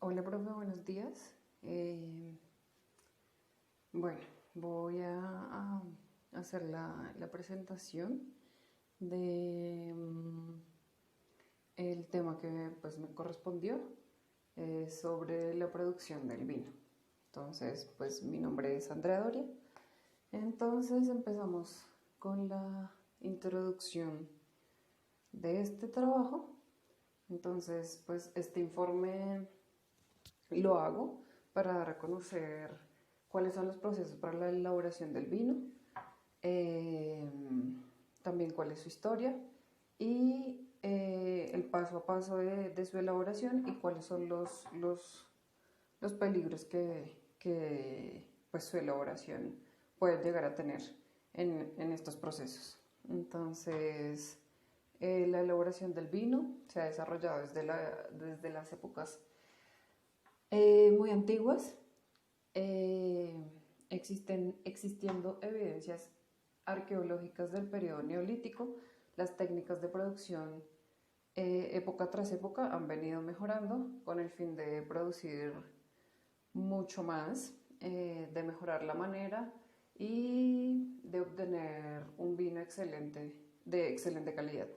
Hola, profe, buenos días. Bueno, voy a hacer la presentación de el tema que pues me correspondió sobre la producción del vino. Entonces, pues mi nombre es Andrea Doria. Entonces empezamos con la introducción de este trabajo. Entonces, pues este informe lo hago para dar a conocer cuáles son los procesos para la elaboración del vino, eh, también cuál es su historia y el paso a paso de su elaboración y cuáles son los peligros que pues, su elaboración puede llegar a tener en estos procesos. Entonces, la elaboración del vino se ha desarrollado desde las épocas muy antiguas, existiendo evidencias arqueológicas del periodo neolítico. Las técnicas de producción época tras época han venido mejorando con el fin de producir mucho más, de mejorar la manera y de obtener un vino excelente, de excelente calidad.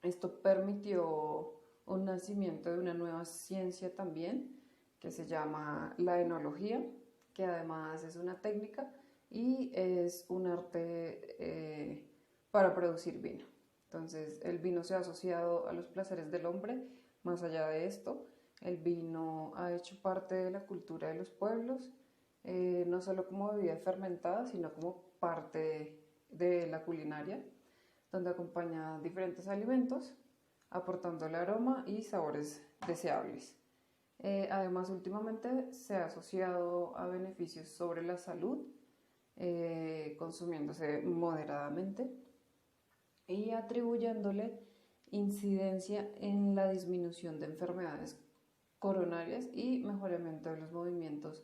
Esto permitió un nacimiento de una nueva ciencia también, que se llama la enología, que además es una técnica y es un arte para producir vino. Entonces, el vino se ha asociado a los placeres del hombre. Más allá de esto, el vino ha hecho parte de la cultura de los pueblos, no solo como bebida fermentada, sino como parte de la culinaria, donde acompaña diferentes alimentos, aportando el aroma y sabores deseables. Además, últimamente se ha asociado a beneficios sobre la salud, consumiéndose moderadamente y atribuyéndole incidencia en la disminución de enfermedades coronarias y mejoramiento de los movimientos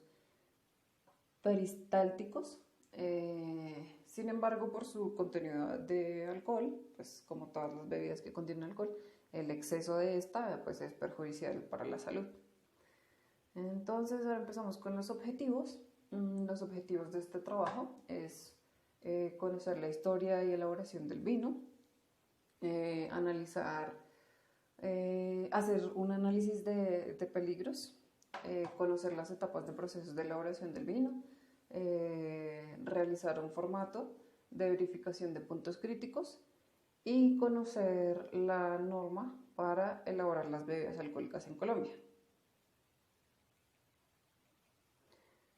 peristálticos. Sin embargo, por su contenido de alcohol, pues como todas las bebidas que contienen alcohol, el exceso de esta pues, es perjudicial para la salud. Entonces, ahora empezamos con los objetivos. Los objetivos de este trabajo es conocer la historia y elaboración del vino, hacer un análisis de peligros, conocer las etapas de procesos de elaboración del vino, realizar un formato de verificación de puntos críticos y conocer la norma para elaborar las bebidas alcohólicas en Colombia.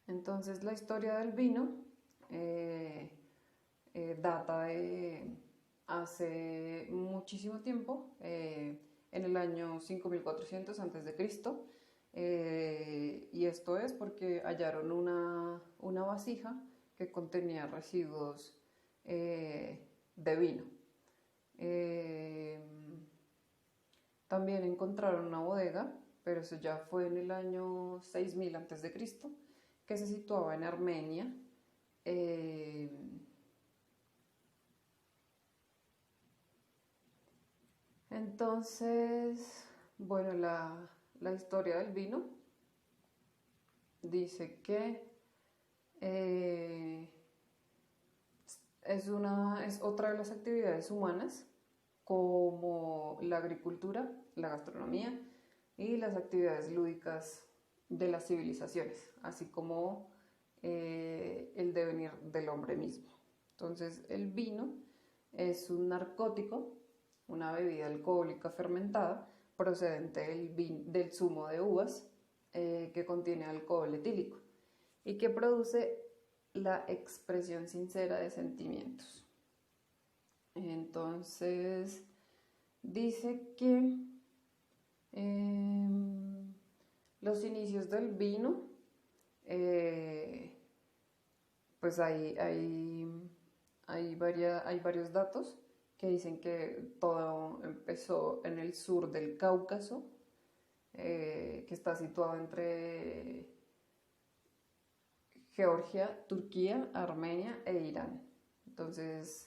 Entonces, la historia del vino data de hace muchísimo tiempo, en el año 5400 a.C., y esto es porque hallaron una vasija que contenía residuos de vino. También encontraron una bodega, pero eso ya fue en el año 6000 a.C., que se situaba en Armenia. Entonces, bueno, la historia del vino dice que es otra de las actividades humanas, como la agricultura, la gastronomía y las actividades lúdicas de las civilizaciones, así como el devenir del hombre mismo. Entonces, el vino es un narcótico, una bebida alcohólica fermentada procedente del zumo de uvas, que contiene alcohol etílico y que produce la expresión sincera de sentimientos. Entonces, dice que los inicios del vino, pues hay varios datos que dicen que todo empezó en el sur del Cáucaso, que está situado entre Georgia, Turquía, Armenia e Irán. Entonces,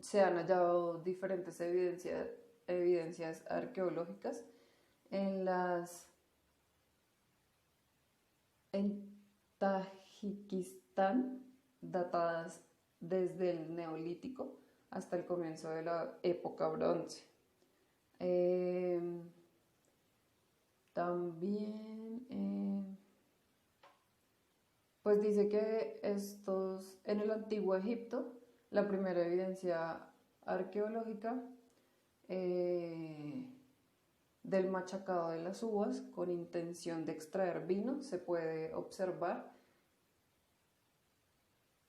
se han hallado diferentes evidencias evidencias arqueológicas en Tayikistán, datadas desde el Neolítico hasta el comienzo de la época bronce. También pues dice que en el antiguo Egipto, la primera evidencia arqueológica del machacado de las uvas con intención de extraer vino se puede observar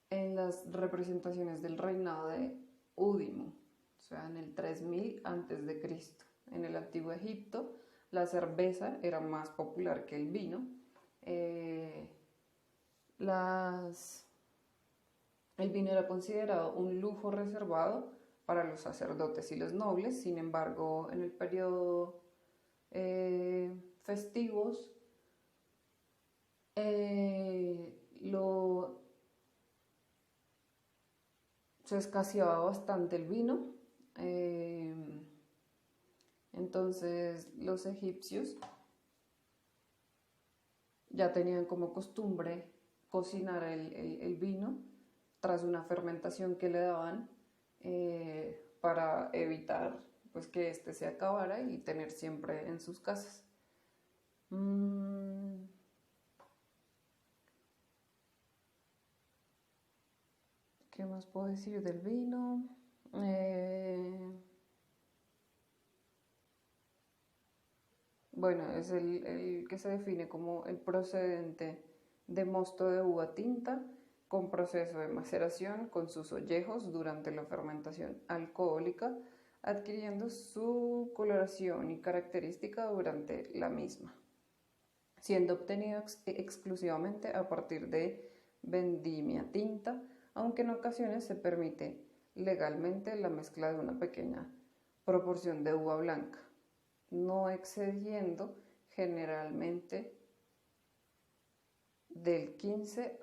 en las representaciones del reinado de Údimo, o sea, en el 3000 a.C. En el antiguo Egipto, la cerveza era más popular que el vino. El vino era considerado un lujo reservado para los sacerdotes y los nobles. Sin embargo, en el periodo festivos se escaseaba bastante el vino. Entonces los egipcios ya tenían como costumbre cocinar el vino tras una fermentación que le daban para evitar pues, que éste se acabara y tener siempre en sus casas. ¿Qué más puedo decir del vino? Bueno, es el que se define como el procedente de mosto de uva tinta con proceso de maceración con sus ollejos durante la fermentación alcohólica, adquiriendo su coloración y característica durante la misma, siendo obtenido exclusivamente a partir de vendimia tinta, aunque en ocasiones se permite legalmente la mezcla de una pequeña proporción de uva blanca, no excediendo generalmente del 15%.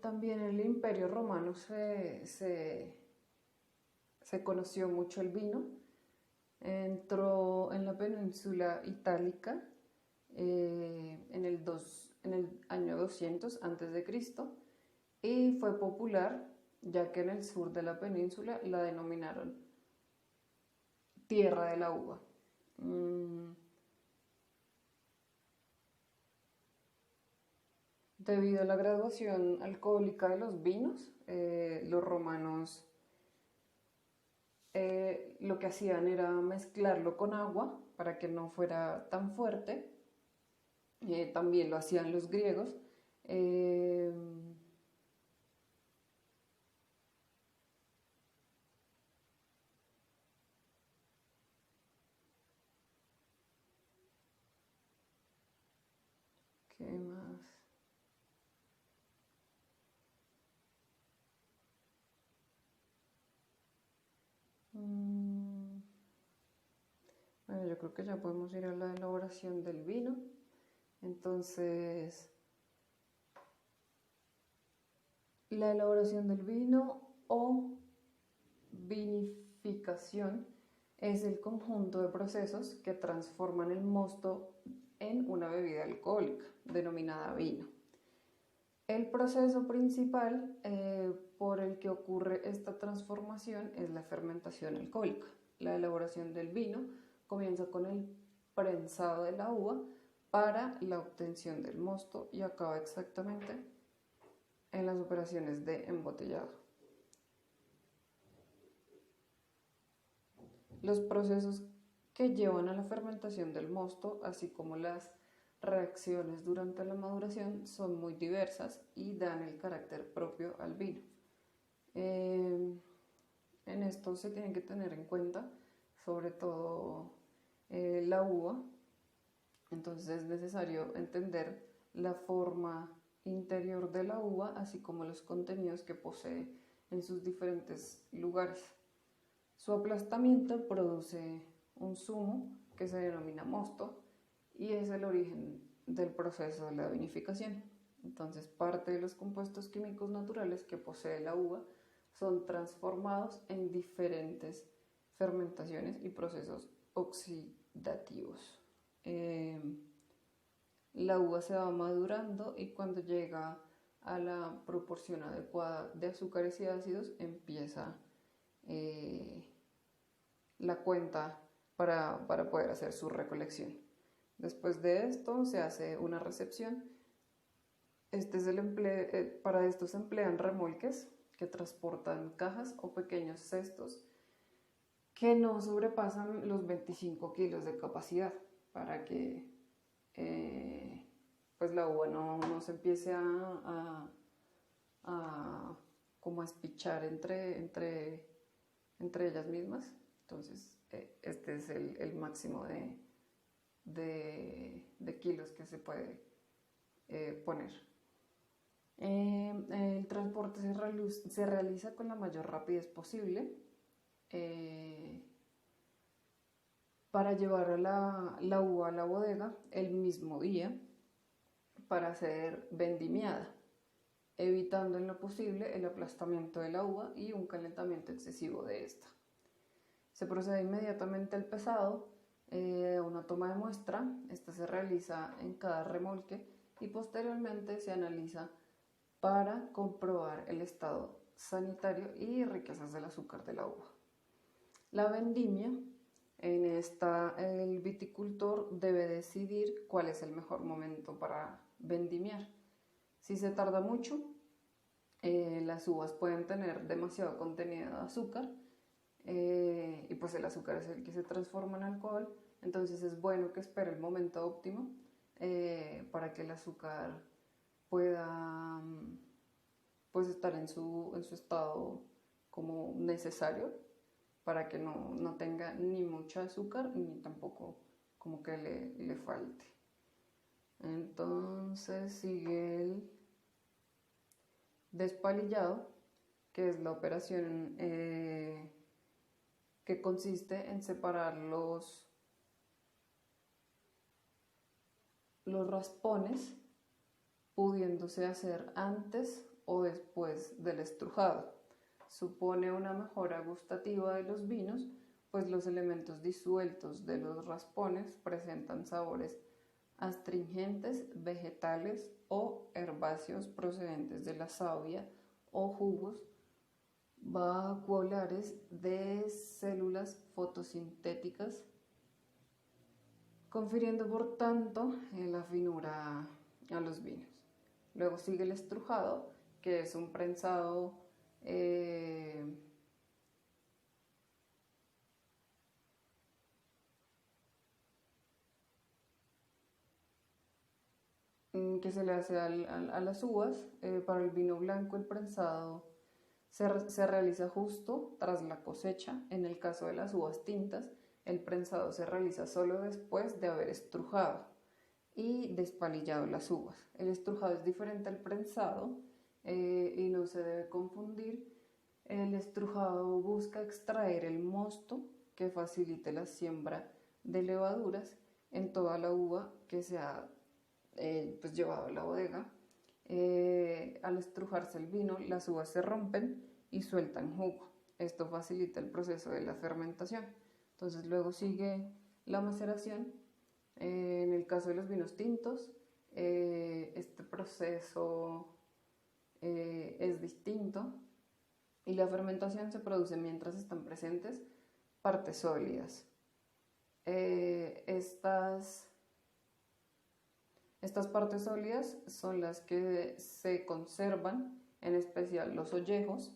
También en el Imperio Romano se conoció mucho el vino. Entró en la península itálica en el año 200 a.C. y fue popular ya que en el sur de la península la denominaron tierra de la uva. Debido a la graduación alcohólica de los vinos, los romanos lo que hacían era mezclarlo con agua para que no fuera tan fuerte. También lo hacían los griegos. ¿Qué más? Bueno, yo creo que ya podemos ir a la elaboración del vino. Entonces, la elaboración del vino o vinificación es el conjunto de procesos que transforman el mosto en una bebida alcohólica, denominada vino. El proceso principal por el que ocurre esta transformación es la fermentación alcohólica. La elaboración del vino comienza con el prensado de la uva para la obtención del mosto y acaba exactamente en las operaciones de embotellado. Los procesos que llevan a la fermentación del mosto, así como las reacciones durante la maduración, son muy diversas y dan el carácter propio al vino. En esto se tienen que tener en cuenta sobre todo la uva. Entonces es necesario entender la forma interior de la uva, así como los contenidos que posee en sus diferentes lugares. Su aplastamiento produce un zumo que se denomina mosto y es el origen del proceso de la vinificación. Entonces, parte de los compuestos químicos naturales que posee la uva son transformados en diferentes fermentaciones y procesos oxidativos. La uva se va madurando y cuando llega a la proporción adecuada de azúcares y ácidos empieza la cuenta para poder hacer su recolección. Después de esto se hace una recepción. Para esto se emplean remolques que transportan cajas o pequeños cestos que no sobrepasan los 25 kilos de capacidad para que pues la uva no se empiece a como a espichar entre ellas mismas. Entonces este es el máximo de kilos que se puede poner. El transporte se realiza con la mayor rapidez posible para llevar a la uva a la bodega el mismo día para ser vendimiada, evitando en lo posible el aplastamiento de la uva y un calentamiento excesivo de esta. Se procede inmediatamente al pesado, una toma de muestra. Esta se realiza en cada remolque y posteriormente se analiza para comprobar el estado sanitario y riquezas del azúcar de la uva. La vendimia, en esta el viticultor debe decidir cuál es el mejor momento para vendimiar. Si se tarda mucho, las uvas pueden tener demasiado contenido de azúcar y pues el azúcar es el que se transforma en alcohol. Entonces es bueno que espere el momento óptimo para que el azúcar pueda pues estar en su estado como necesario, para que no tenga ni mucho azúcar ni tampoco como que le falte. Entonces sigue el despalillado, que es la operación que consiste en separar los raspones, pudiéndose hacer antes o después del estrujado. Supone una mejora gustativa de los vinos, pues los elementos disueltos de los raspones presentan sabores astringentes, vegetales o herbáceos procedentes de la savia o jugos vacuolares de células fotosintéticas, confiriendo por tanto la finura a los vinos. Luego sigue el estrujado, que es un prensado que se le hace a las uvas. Para el vino blanco el prensado se realiza justo tras la cosecha. En el caso de las uvas tintas, el prensado se realiza solo después de haber estrujado y despalillado las uvas. El estrujado es diferente al prensado y no se debe confundir. El estrujado busca extraer el mosto que facilite la siembra de levaduras en toda la uva que se ha pues llevado a la bodega. Al estrujarse el vino, las uvas se rompen y sueltan jugo. Esto facilita el proceso de la fermentación. Entonces luego sigue la maceración. En el caso de los vinos tintos, este proceso es distinto y la fermentación se produce mientras están presentes partes sólidas. Estas partes sólidas son las que se conservan, en especial los ollejos,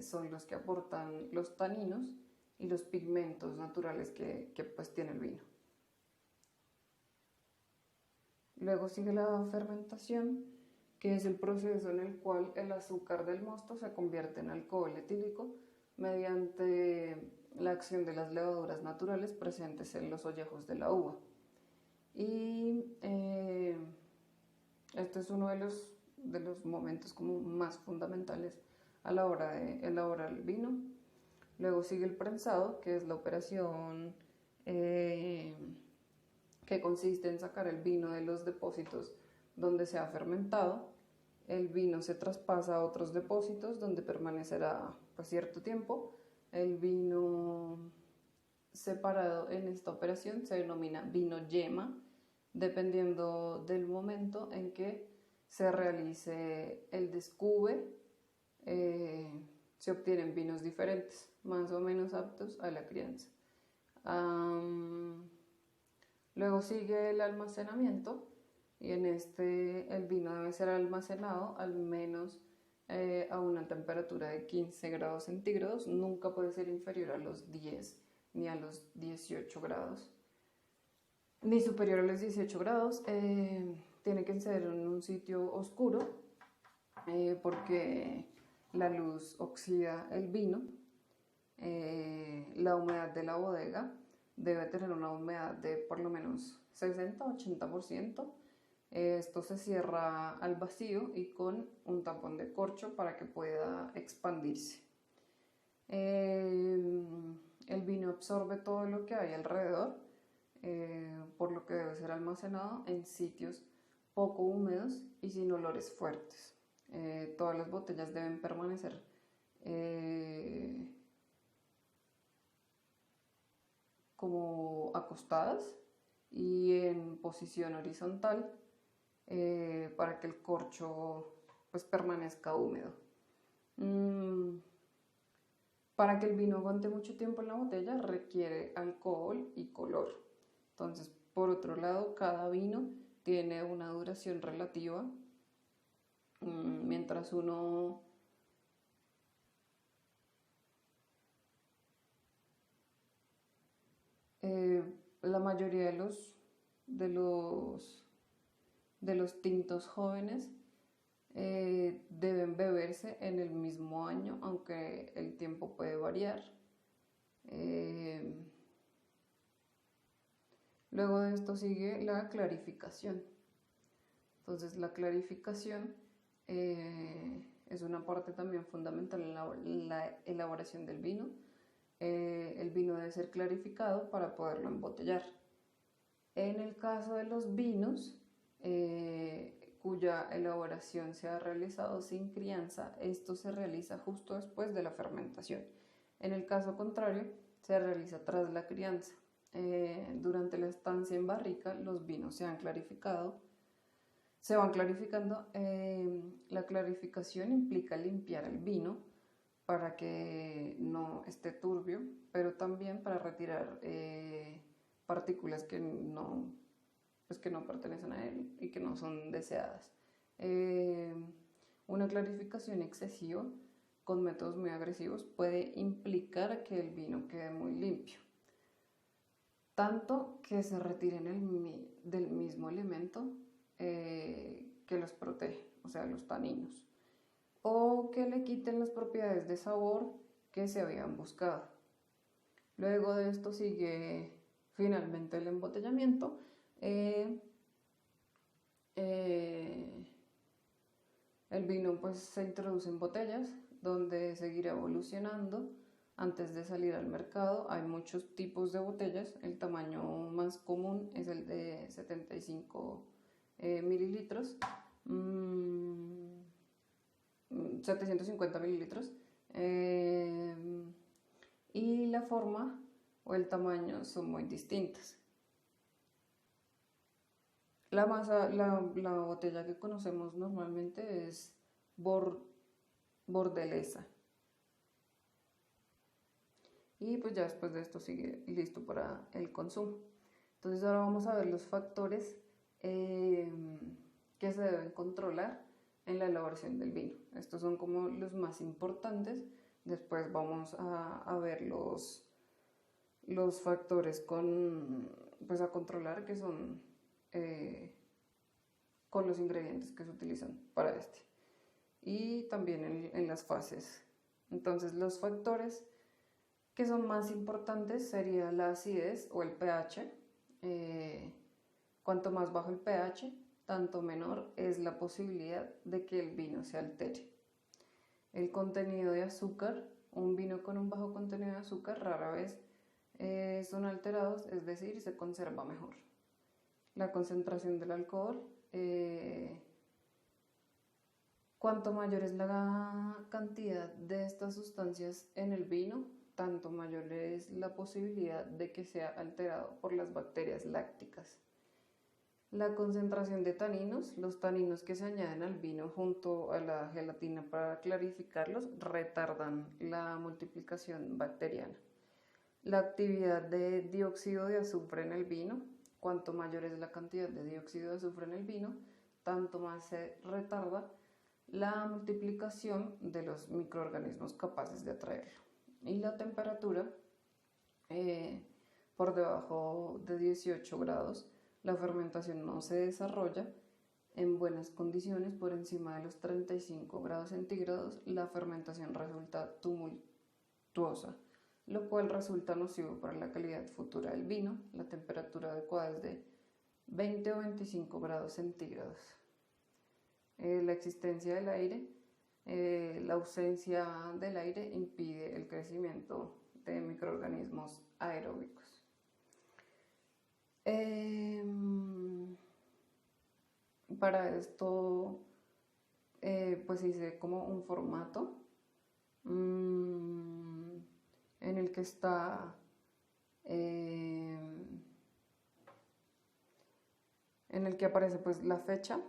son los que aportan los taninos y los pigmentos naturales que pues tiene el vino. Luego sigue la fermentación, que es el proceso en el cual el azúcar del mosto se convierte en alcohol etílico mediante la acción de las levaduras naturales presentes en los ollejos de la uva. Y este es uno de los momentos como más fundamentales a la hora de elaborar el vino. Luego sigue el prensado, que es la operación que que consiste en sacar el vino de los depósitos donde se ha fermentado. El vino se traspasa a otros depósitos donde permanecerá pues, cierto tiempo. El vino separado en esta operación se denomina vino yema, dependiendo del momento en que se realice el descube. Se obtienen vinos diferentes, más o menos aptos a la crianza. Luego sigue el almacenamiento, y en este el vino debe ser almacenado al menos a una temperatura de 15 grados centígrados, nunca puede ser inferior a los 10 ni a los 18 grados, ni superior a los 18 grados. Tiene que ser en un sitio oscuro porque la luz oxida el vino. La humedad de la bodega debe tener una humedad de por lo menos 60-80%. Esto se cierra al vacío y con un tapón de corcho para que pueda expandirse. El vino absorbe todo lo que hay alrededor, por lo que debe ser almacenado en sitios poco húmedos y sin olores fuertes. Todas las botellas deben permanecer como acostadas y en posición horizontal para que el corcho pues permanezca húmedo. Para que el vino aguante mucho tiempo en la botella requiere alcohol y color. Entonces, por otro lado, cada vino tiene una duración relativa. Mientras uno la mayoría de los tintos jóvenes deben beberse en el mismo año, aunque el tiempo puede variar. Luego de esto sigue la clarificación. Entonces la clarificación es una parte también fundamental en la elaboración del vino. El vino debe ser clarificado para poderlo embotellar. En el caso de los vinos cuya elaboración se ha realizado sin crianza, esto se realiza justo después de la fermentación. En el caso contrario, se realiza tras la crianza. Durante la estancia en barrica, los vinos se van clarificando. La clarificación implica limpiar el vino para que no esté turbio, pero también para retirar partículas que no pertenecen a él y que no son deseadas. Una clarificación excesiva con métodos muy agresivos puede implicar que el vino quede muy limpio, tanto que se retiren del mismo elemento que los protege, o sea, los taninos, o que le quiten las propiedades de sabor que se habían buscado. Luego de esto sigue finalmente el embotellamiento. El vino pues se introduce en botellas donde seguirá evolucionando antes de salir al mercado. Hay muchos tipos de botellas. El tamaño más común es el de 75 mililitros, 750 mililitros, y la forma o el tamaño son muy distintas. La botella que conocemos normalmente es bordelesa. Y pues ya después de esto sigue listo para el consumo. Entonces ahora vamos a ver los factores que se deben controlar en la elaboración del vino. Estos son como los más importantes. Después vamos a ver los factores a controlar, que son con los ingredientes que se utilizan para este, y también en las fases. Entonces los factores que son más importantes sería la acidez o el pH. Cuanto más bajo el pH, tanto menor es la posibilidad de que el vino se altere. El contenido de azúcar. Un vino con un bajo contenido de azúcar rara vez son alterados, es decir, se conserva mejor. la concentración del alcohol. Cuanto mayor es la cantidad de estas sustancias en el vino, tanto mayor es la posibilidad de que sea alterado por las bacterias lácticas. La concentración de taninos, los taninos que se añaden al vino junto a la gelatina para clarificarlos, retardan la multiplicación bacteriana. La actividad de dióxido de azufre en el vino, cuanto mayor es la cantidad de dióxido de azufre en el vino, tanto más se retarda la multiplicación de los microorganismos capaces de atraerlo. Y la temperatura, por debajo de 18 grados, la fermentación no se desarrolla en buenas condiciones. Por encima de los 35 grados centígrados, la fermentación resulta tumultuosa, lo cual resulta nocivo para la calidad futura del vino. La temperatura adecuada es de 20 o 25 grados centígrados. La existencia del aire, la ausencia del aire impide el crecimiento de microorganismos aeróbicos. Para esto, pues hice como un formato en el que está en el que aparece pues la fecha,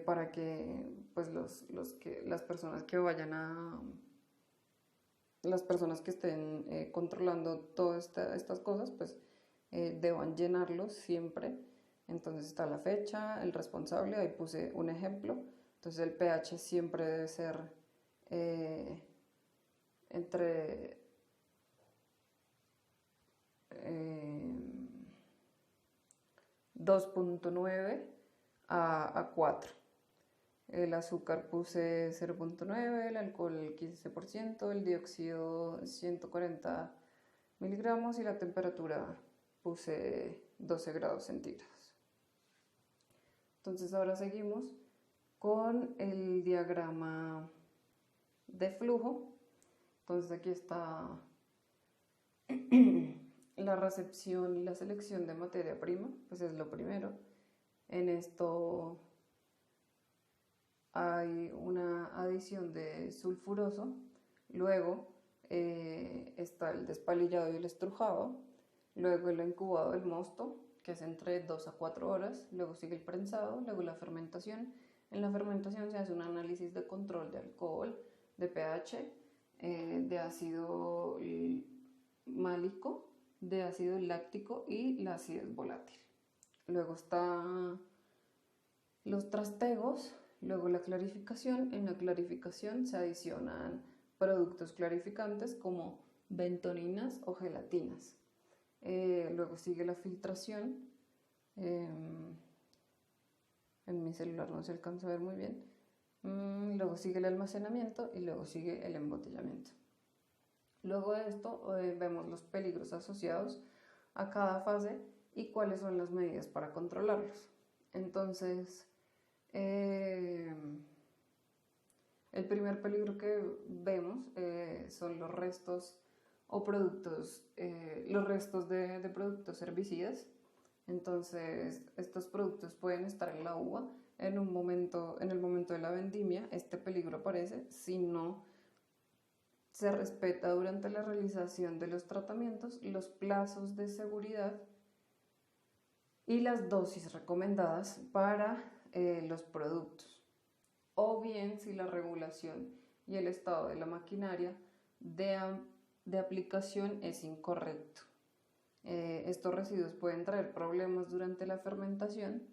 para que pues las personas que vayan a las personas que estén controlando todas estas cosas pues deban llenarlos siempre. Entonces está la fecha, el responsable, ahí puse un ejemplo. Entonces el pH siempre debe ser entre 2.9 a 4. El azúcar puse 0.9, el alcohol 15%, el dióxido 140 miligramos y la temperatura puse 12 grados centígrados. Entonces ahora seguimos con el diagrama de flujo. Entonces aquí está la recepción y la selección de materia prima, pues es lo primero. En esto hay una adición de sulfuroso, luego está el despalillado y el estrujado, luego el incubado del mosto, que es entre 2 a 4 horas, luego sigue el prensado, luego la fermentación. En la fermentación se hace un análisis de control de alcohol, de pH, de ácido málico, de ácido láctico y la acidez volátil. Luego están los trastegos, luego la clarificación. En la clarificación se adicionan productos clarificantes como bentoninas o gelatinas. Luego sigue la filtración. En mi celular no se alcanza a ver muy bien. Luego sigue el almacenamiento y luego sigue el embotellamiento. Luego de esto vemos los peligros asociados a cada fase y cuáles son las medidas para controlarlos. Entonces, el primer peligro que vemos son los restos o productos, los restos de productos herbicidas. Entonces, estos productos pueden estar en la uva en el momento de la vendimia. Este peligro aparece si no se respeta durante la realización de los tratamientos los plazos de seguridad y las dosis recomendadas para los productos, o bien si la regulación y el estado de la maquinaria de aplicación es incorrecto. Estos residuos pueden traer problemas durante la fermentación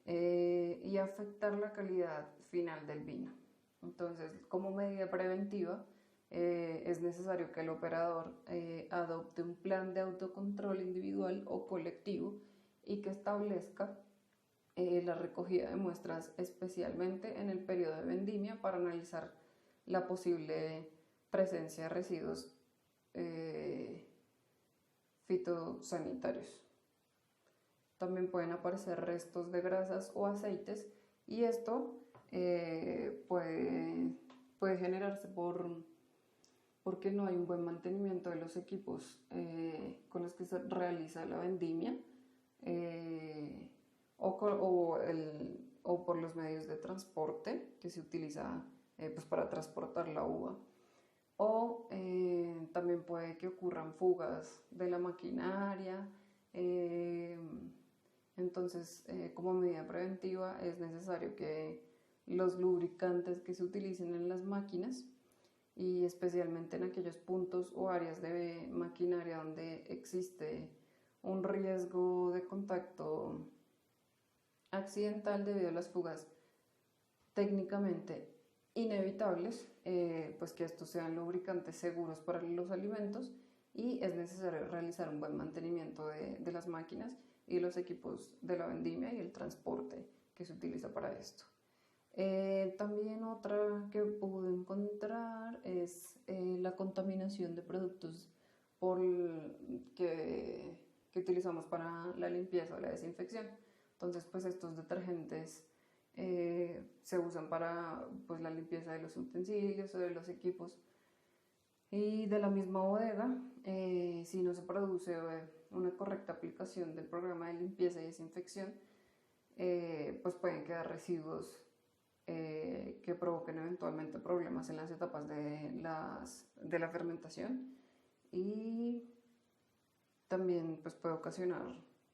y afectar la calidad final del vino. Entonces, como medida preventiva, es necesario que el operador adopte un plan de autocontrol individual o colectivo y que establezca la recogida de muestras especialmente en el periodo de vendimia para analizar la posible presencia de residuos fitosanitarios. También pueden aparecer restos de grasas o aceites y esto puede generarse porque no hay un buen mantenimiento de los equipos con los que se realiza la vendimia. o por los medios de transporte que se utiliza pues para transportar la uva. O también puede que ocurran fugas de la maquinaria. Entonces, como medida preventiva es necesario que los lubricantes que se utilicen en las máquinas, y especialmente en aquellos puntos o áreas de maquinaria donde existe un riesgo de contacto accidental debido a las fugas técnicamente inevitables, pues que estos sean lubricantes seguros para los alimentos, y es necesario realizar un buen mantenimiento de las máquinas y los equipos de la vendimia y el transporte que se utiliza para esto. También otra que pude encontrar es la contaminación de productos que utilizamos para la limpieza o la desinfección. Entonces, pues estos detergentes se usan para pues, la limpieza de los utensilios o de los equipos. Y de la misma bodega, si no se produce una correcta aplicación del programa de limpieza y desinfección, pues pueden quedar residuos que provoquen eventualmente problemas en las etapas de la fermentación, y también pues, puede ocasionar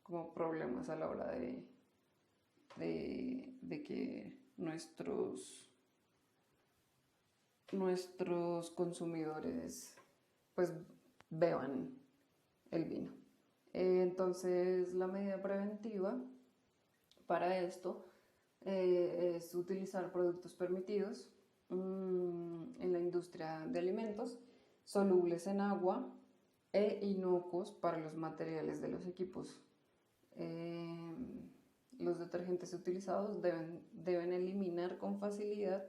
como problemas a la hora de que nuestros consumidores pues beban el vino. Entonces la medida preventiva para esto es utilizar productos permitidos en la industria de alimentos, solubles en agua e inocuos para los materiales de los equipos. Los detergentes utilizados deben eliminar con facilidad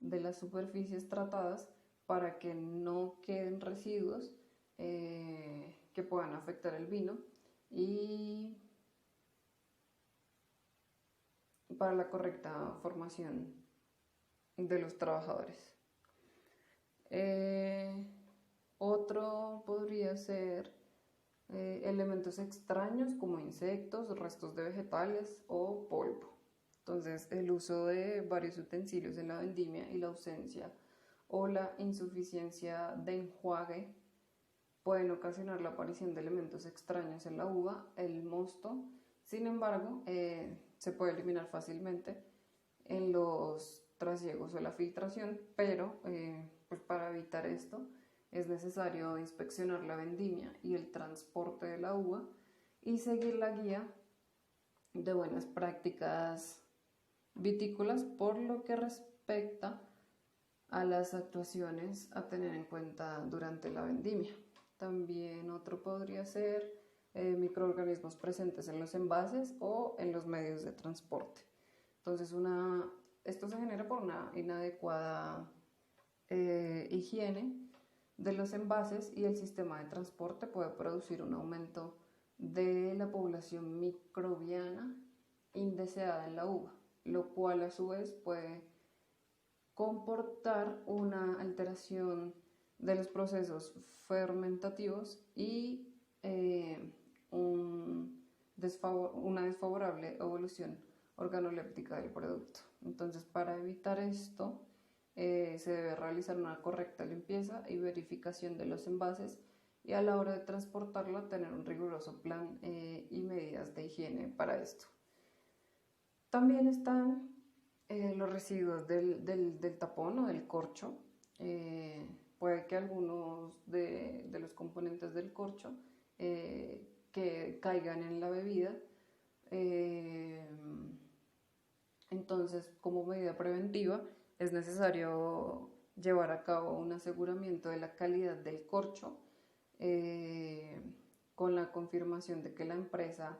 de las superficies tratadas para que no queden residuos que puedan afectar el vino, y para la correcta formación de los trabajadores. Otro podría ser elementos extraños como insectos, restos de vegetales o polvo. Entonces, el uso de varios utensilios en la vendimia y la ausencia o la insuficiencia de enjuague pueden ocasionar la aparición de elementos extraños en la uva, el mosto. Sin embargo, se puede eliminar fácilmente en los trasiegos o la filtración, pero pues para evitar esto es necesario inspeccionar la vendimia y el transporte de la uva y seguir la guía de buenas prácticas vitícolas por lo que respecta a las actuaciones a tener en cuenta durante la vendimia. También otro podría ser microorganismos presentes en los envases o en los medios de transporte. Entonces esto se genera por una inadecuada higiene de los envases, y el sistema de transporte puede producir un aumento de la población microbiana indeseada en la uva, lo cual a su vez puede comportar una alteración de los procesos fermentativos y una desfavorable evolución organoléptica del producto. Entonces, para evitar esto, se debe realizar una correcta limpieza y verificación de los envases, y a la hora de transportarlo tener un riguroso plan y medidas de higiene para esto. También están los residuos del tapón o del corcho. Puede que algunos de los componentes del corcho que caigan en la bebida. Entonces, como medida preventiva, es necesario llevar a cabo un aseguramiento de la calidad del corcho con la confirmación de que la empresa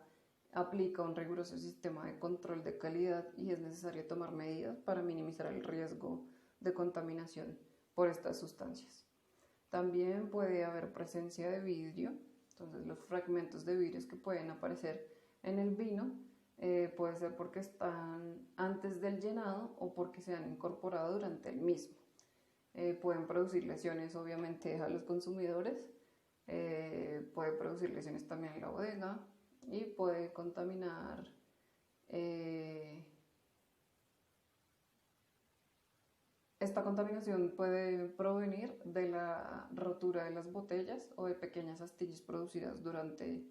aplica un riguroso sistema de control de calidad, y es necesario tomar medidas para minimizar el riesgo de contaminación por estas sustancias. También puede haber presencia de vidrio, entonces los fragmentos de vidrios que pueden aparecer en el vino puede ser porque están antes del llenado o porque se han incorporado durante el mismo. Pueden producir lesiones obviamente a los consumidores, puede producir lesiones también en la bodega, y puede contaminar esta contaminación puede provenir de la rotura de las botellas o de pequeñas astillas producidas durante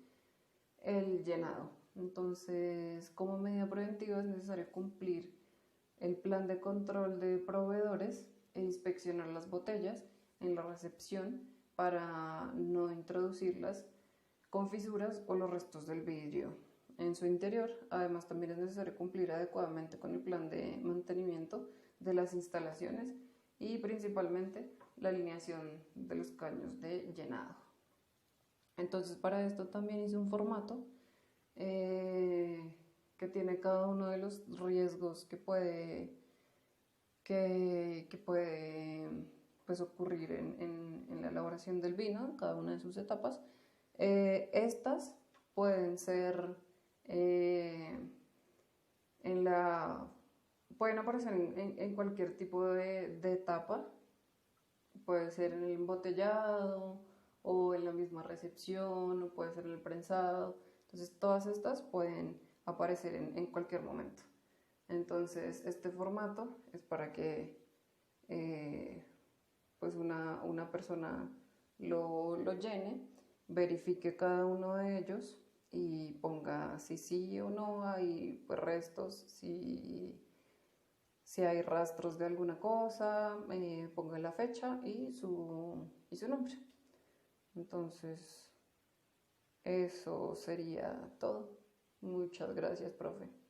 el llenado. Entonces, como medida preventiva es necesario cumplir el plan de control de proveedores e inspeccionar las botellas en la recepción para no introducirlas con fisuras o los restos del vidrio en su interior. Además, también es necesario cumplir adecuadamente con el plan de mantenimiento de las instalaciones y principalmente la alineación de los caños de llenado. Entonces, para esto también hice un formato que tiene cada uno de los riesgos que puede pues, ocurrir en la elaboración del vino, en cada una de sus etapas. Estas pueden ser pueden aparecer en cualquier tipo de etapa, puede ser en el embotellado o en la misma recepción, o puede ser en el prensado. Entonces todas estas pueden aparecer en cualquier momento. Entonces este formato es para que pues una persona lo llene, verifique cada uno de ellos y ponga si sí o no hay pues, restos, si hay rastros de alguna cosa, ponga la fecha y su nombre. Entonces, eso sería todo. Muchas gracias, profe.